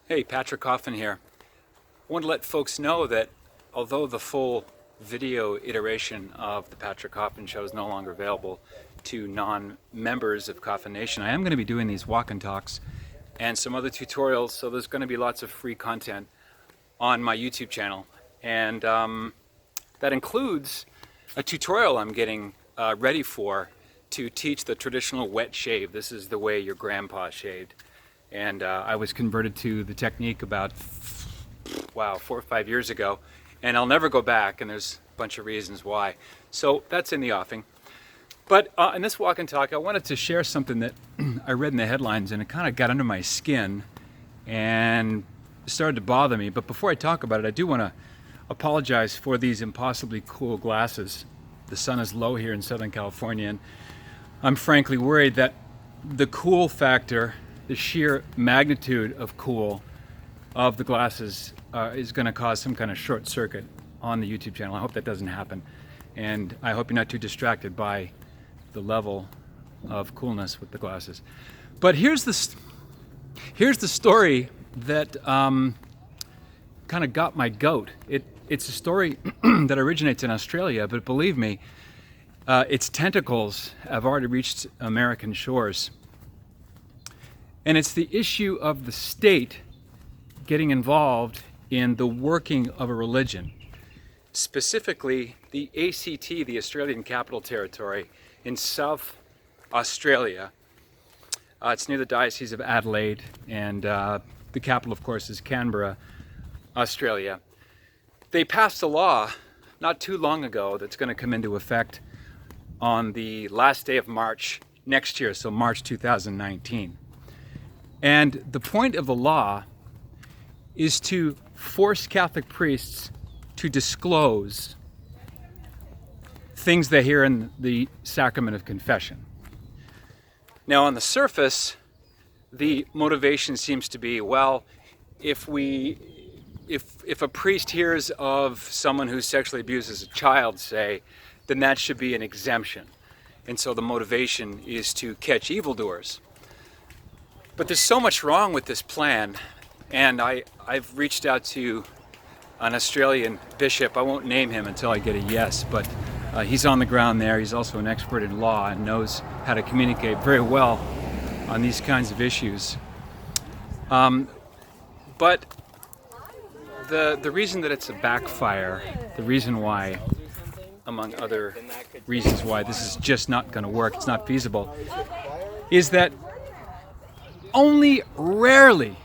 Hey, Patrick Coffin here. I want to let folks know that although the full video iteration of the Patrick Coffin Show is no longer available to non-members of Coffin Nation, I am going to be doing these walk and talks and some other tutorials, so there's going to be lots of free content on my YouTube channel. And that includes a tutorial I'm getting ready for to teach the traditional wet shave. This is the way your grandpa shaved. And I was converted to the technique about, 4 or 5 years ago, and I'll never go back, and there's a bunch of reasons why. So that's in the offing. But in this walk and talk, I wanted to share something that I read in the headlines, and it kind of got under my skin and started to bother me. But before I talk about it, I do want to apologize for these impossibly cool glasses. The sun is low here in Southern California, and I'm frankly worried that the cool factor, the sheer magnitude of cool of the glasses is going to cause some kind of short circuit on the YouTube channel. I hope that doesn't happen, and I hope you're not too distracted by the level of coolness with the glasses. But here's the story that kind of got my goat. It's a story that originates in Australia, but believe me, its tentacles have already reached American shores. And it's the issue of the state getting involved in the working of a religion, specifically the ACT, the Australian Capital Territory in South Australia. It's near the Diocese of Adelaide, and the capital, of course, is Canberra, Australia. They passed a law not too long ago that's going to come into effect on the last day of March next year, so March 2019. And the point of the law is to force Catholic priests to disclose things they hear in the sacrament of confession. Now, on the surface, the motivation seems to be, well, if a priest hears of someone who sexually abuses a child, say, then that should be an exemption. And so the motivation is to catch evildoers. But there's so much wrong with this plan, and I've reached out to an Australian bishop. I won't name him until I get a yes, but he's on the ground there. He's also an expert in law and knows how to communicate very well on these kinds of issues. But the reason that it's a backfire, the reason why, among other reasons why this is just not going to work, it's not feasible, is that only rarely,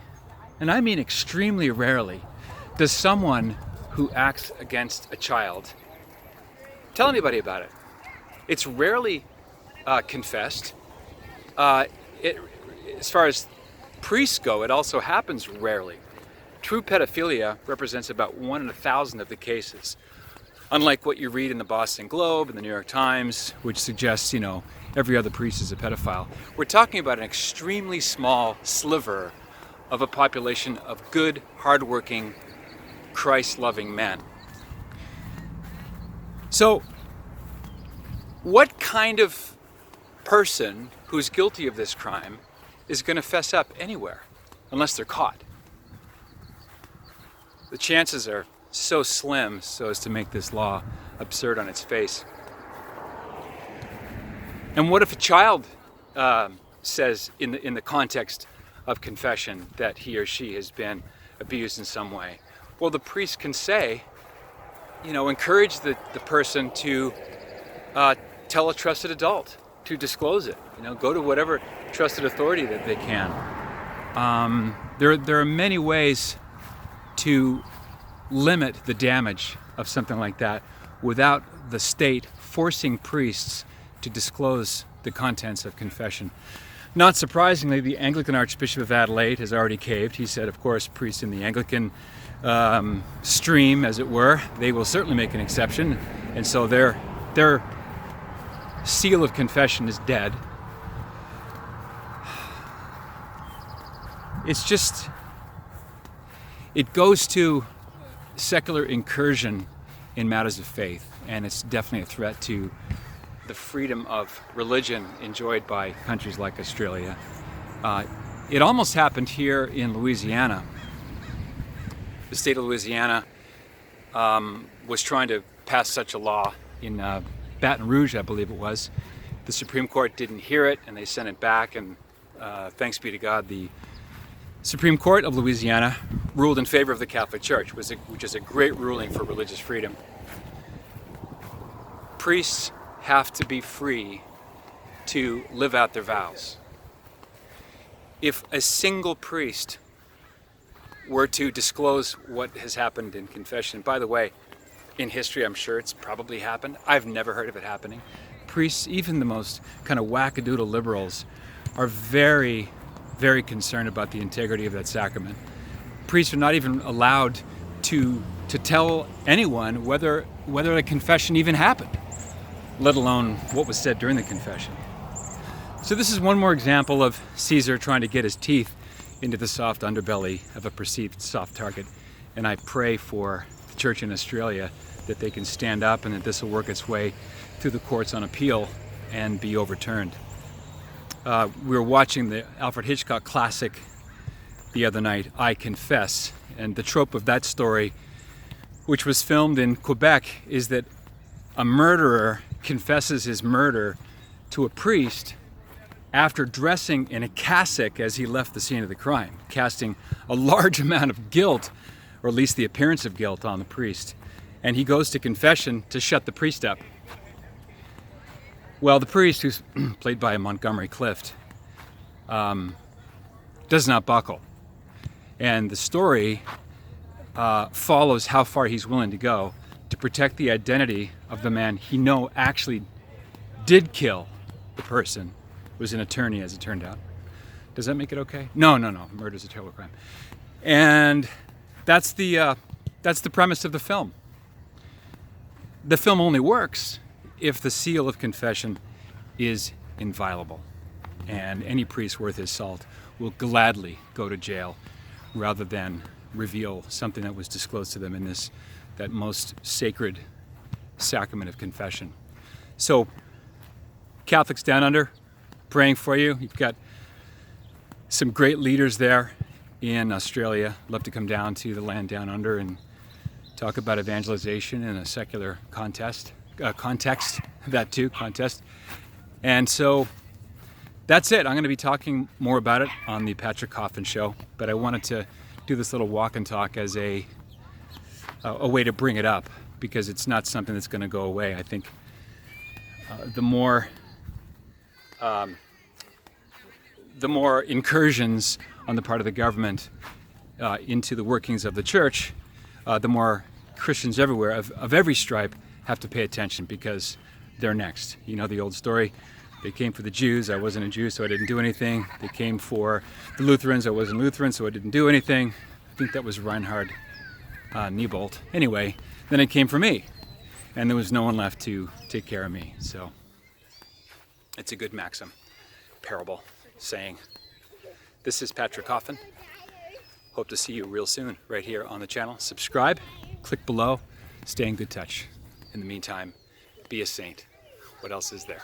and I mean extremely rarely, does someone who acts against a child tell anybody about it. It's rarely confessed. As far as priests go, it also happens rarely. True pedophilia represents about 1 in 1,000 of the cases. Unlike what you read in the Boston Globe and the New York Times, which suggests, every other priest is a pedophile. We're talking about an extremely small sliver of a population of good, hardworking, Christ-loving men. So, what kind of person who's guilty of this crime is going to fess up anywhere, unless they're caught? The chances are so slim so as to make this law absurd on its face. And what if a child says in the context of confession that he or she has been abused in some way? Well, the priest can say, encourage the person to tell a trusted adult to disclose it. Go to whatever trusted authority that they can. There are many ways to limit the damage of something like that without the state forcing priests to disclose the contents of confession. Not surprisingly, the Anglican Archbishop of Adelaide has already caved. He said, of course, priests in the Anglican stream, as it were, they will certainly make an exception, and so their seal of confession is dead. It goes to secular incursion in matters of faith, and it's definitely a threat to the freedom of religion enjoyed by countries like Australia. It almost happened here in Louisiana. the state of Louisiana was trying to pass such a law in Baton Rouge, I believe it was. The Supreme Court didn't hear it, and they sent it back, and thanks be to God, the Supreme Court of Louisiana ruled in favor of the Catholic Church, which is a great ruling for religious freedom. Priests have to be free to live out their vows. If a single priest were to disclose what has happened in confession, by the way, in history I'm sure it's probably happened, I've never heard of it happening. Priests, even the most kind of wackadoodle liberals, are very, very concerned about the integrity of that sacrament. Priests are not even allowed to tell anyone whether a confession even happened, let alone what was said during the confession. So this is one more example of Caesar trying to get his teeth into the soft underbelly of a perceived soft target. And I pray for the church in Australia that they can stand up and that this will work its way through the courts on appeal and be overturned. We were watching the Alfred Hitchcock classic the other night, I Confess, and the trope of that story, which was filmed in Quebec, is that a murderer confesses his murder to a priest after dressing in a cassock as he left the scene of the crime, casting a large amount of guilt, or at least the appearance of guilt, on the priest. And he goes to confession to shut the priest up. Well, the priest, who's played by Montgomery Clift, does not buckle. And the story follows how far he's willing to go to protect the identity of the man he actually did kill the person. Was an attorney, as it turned out. Does that make it okay? No. Murder's a terrible crime. And that's the premise of the film. The film only works if the seal of confession is inviolable. And any priest worth his salt will gladly go to jail rather than reveal something that was disclosed to them in that most sacred sacrament of confession. So, Catholics down under, praying for you. You've got some great leaders there in Australia. Love to come down to the land down under and talk about evangelization in a secular context. And so that's it. I'm going to be talking more about it on the Patrick Coffin Show, but I wanted to do this little walk and talk as a way to bring it up, because it's not something that's going to go away. I think the more incursions on the part of the government into the workings of the church, the more Christians everywhere of every stripe have to pay attention, because they're next. You know the old story. They came for the Jews. I wasn't a Jew, so I didn't do anything. They came for the Lutherans. I wasn't Lutheran, so I didn't do anything. I think that was Reinhard Niebolt. Anyway, then it came for me, and there was no one left to take care of me. So it's a good maxim, parable, saying. This is Patrick Coffin. Hope to see you real soon right here on the channel. Subscribe, click below, stay in good touch. In the meantime, be a saint. What else is there?